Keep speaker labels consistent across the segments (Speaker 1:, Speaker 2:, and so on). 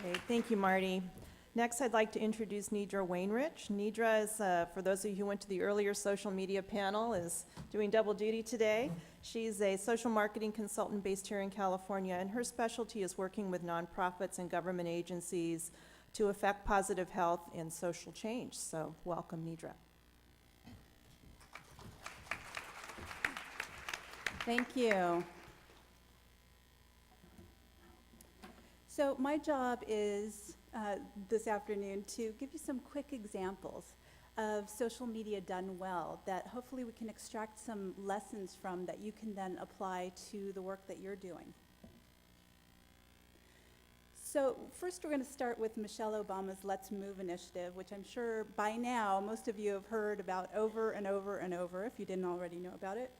Speaker 1: Okay, thank you, Marty. Next, I'd like to introduce Nidra Wainrich. Nidra is, for those of you who went to the earlier social media panel, is doing double duty today. She's a social marketing consultant based here in California, and her specialty is working with nonprofits and government agencies to affect positive health and social change. So welcome, Nidra.
Speaker 2: Thank you. So my job is this afternoon to give you some quick examples of social media done well that hopefully we can extract some lessons from that you can then apply to the work that you're doing. So first we're going to start with Michelle Obama's Let's Move initiative, which I'm sure by now most of you have heard about over and over and over if you didn't already know about it.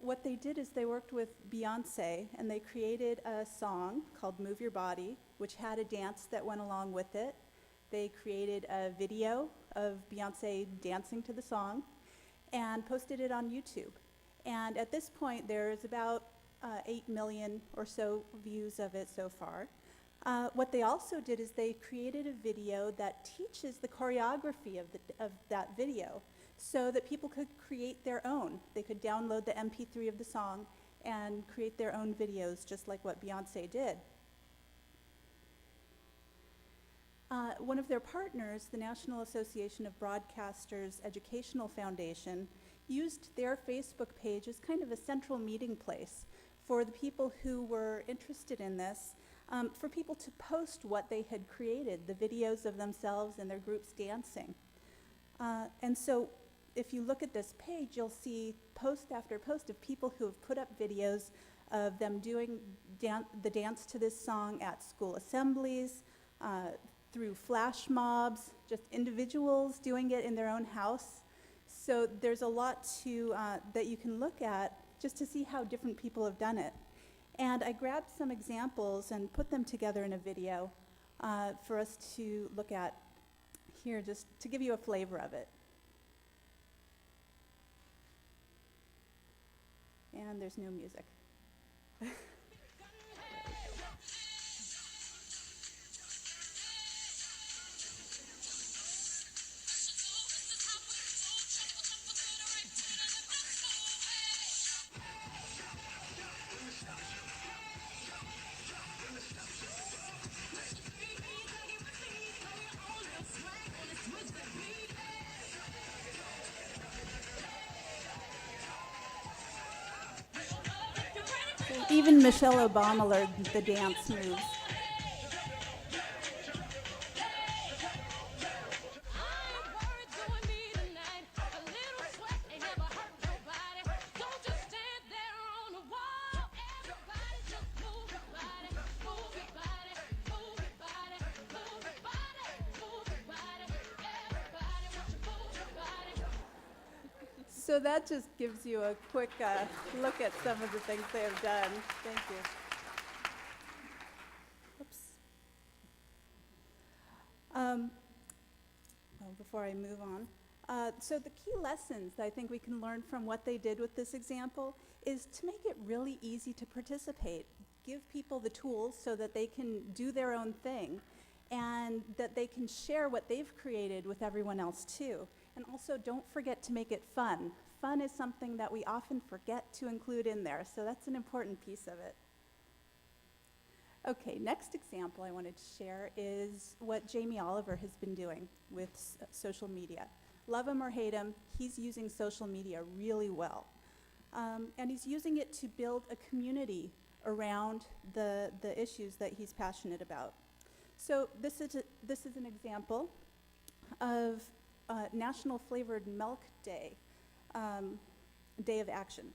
Speaker 2: What they did is they worked with Beyonce and they created a song called Move Your Body, which had a dance that went along with it. They created a video of Beyonce dancing to the song and posted it on YouTube. And at this point, there's about 8 million or so views of it so far. What they also did is they created a video that teaches the choreography of that video so that people could create their own. They could download the MP3 of the song and create their own videos, just like what Beyonce did. One of their partners, the National Association of Broadcasters Educational Foundation, used their Facebook page as kind of a central meeting place for the people who were interested in this, for people to post what they had created, the videos of themselves and their groups dancing. And so if you look at this page, you'll see post after post of people who have put up videos of them doing the dance to this song at school assemblies, through flash mobs, just individuals doing it in their own house. So there's a lot to that you can look at just to see how different people have done it. And I grabbed some examples and put them together in a video for us to look at here, just to give you a flavor of it. And there's no music. Even Michelle Obama learned the dance moves. So that just gives you a quick look at some of the things they have done. Thank you. Oops. Well, before I move on, so the key lessons that I think we can learn from what they did with this example is to make it really easy to participate. Give people the tools so that they can do their own thing and that they can share what they've created with everyone else too. And also, don't forget to make it fun. Fun is something that we often forget to include in there, so that's an important piece of it. Okay, next example I wanted to share is what Jamie Oliver has been doing with social media. Love him or hate him, he's using social media really well. And he's using it to build a community around the issues that he's passionate about. So this is an example of National Flavored Milk Day, Day of Action,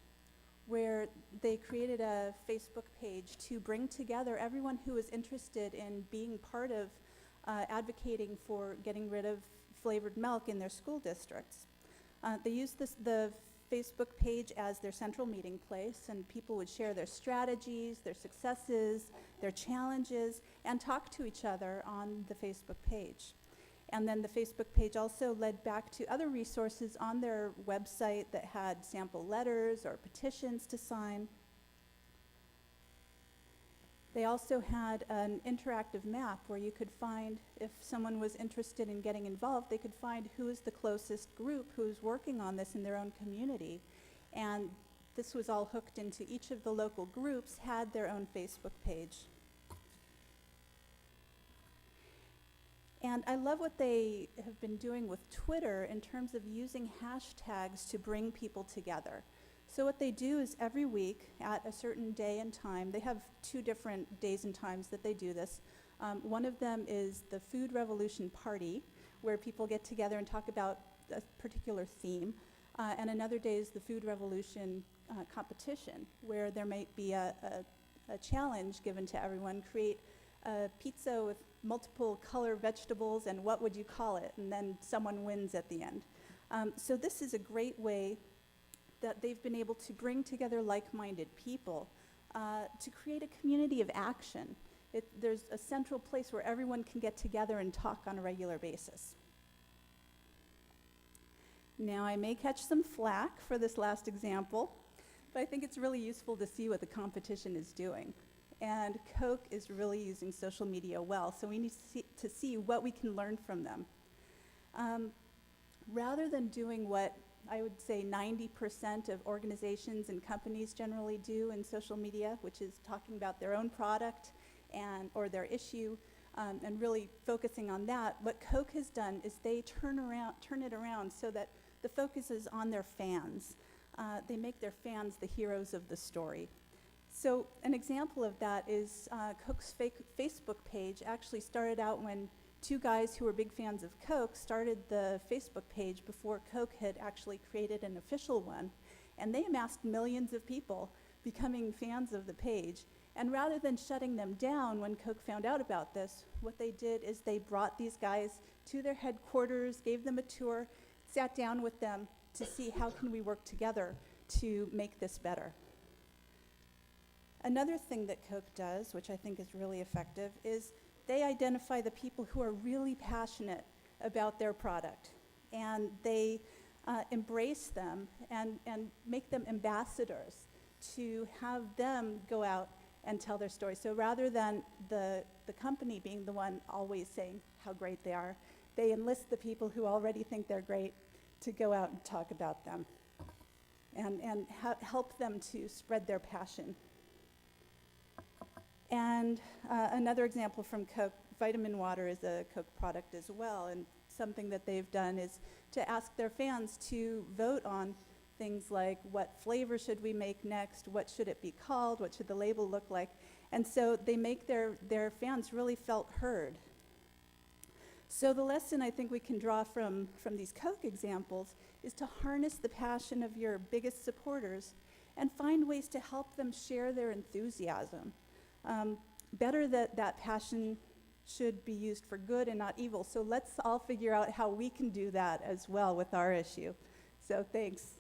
Speaker 2: where they created a Facebook page to bring together everyone who is interested in being part of advocating for getting rid of flavored milk in their school districts. They used the Facebook page as their central meeting place, and people would share their strategies, their successes, their challenges, and talk to each other on the Facebook page. And then the Facebook page also led back to other resources on their website that had sample letters or petitions to sign. They also had an interactive map where you could find, if someone was interested in getting involved, they could find who is the closest group who's working on this in their own community. And this was all hooked into each of the local groups had their own Facebook page. And I love what they have been doing with Twitter in terms of using hashtags to bring people together. So what they do is every week at a certain day and time, they have 2 different days and times that they do this. One of them is the Food Revolution Party, where people get together and talk about a particular theme. And another day is the Food Revolution competition, where there might be a challenge given to everyone. Create a pizza with multiple color vegetables, and what would you call it? And then someone wins at the end. So this is a great way that they've been able to bring together like-minded people to create a community of action. There's a central place where everyone can get together and talk on a regular basis. Now, I may catch some flack for this last example, but I think it's really useful to see what the competition is doing. And Coke is really using social media well, so we need to see what we can learn from them. Rather than doing what I would say 90% of organizations and companies generally do in social media, which is talking about their own product or their issue, and really focusing on that, what Coke has done is they turn it around so that the focus is on their fans. They make their fans the heroes of the story. So an example of that is Coke's Facebook page actually started out when 2 guys who were big fans of Coke started the Facebook page before Coke had actually created an official one. And they amassed millions of people becoming fans of the page. And rather than shutting them down when Coke found out about this, what they did is they brought these guys to their headquarters, gave them a tour, sat down with them to see how can we work together to make this better. Another thing that Coke does, which I think is really effective, is they identify the people who are really passionate about their product, and they embrace them and make them ambassadors to have them go out and tell their story. So rather than the company being the one always saying how great they are, they enlist the people who already think they're great to go out and talk about them and help them to spread their passion. And another example from Coke, vitamin water is a Coke product as well, and something that they've done is to ask their fans to vote on things like what flavor should we make next, what should it be called, what should the label look like, and so they make their fans really felt heard. So the lesson I think we can draw from these Coke examples is to harness the passion of your biggest supporters and find ways to help them share their enthusiasm. Better that passion should be used for good and not evil. So let's all figure out how we can do that as well with our issue. So thanks.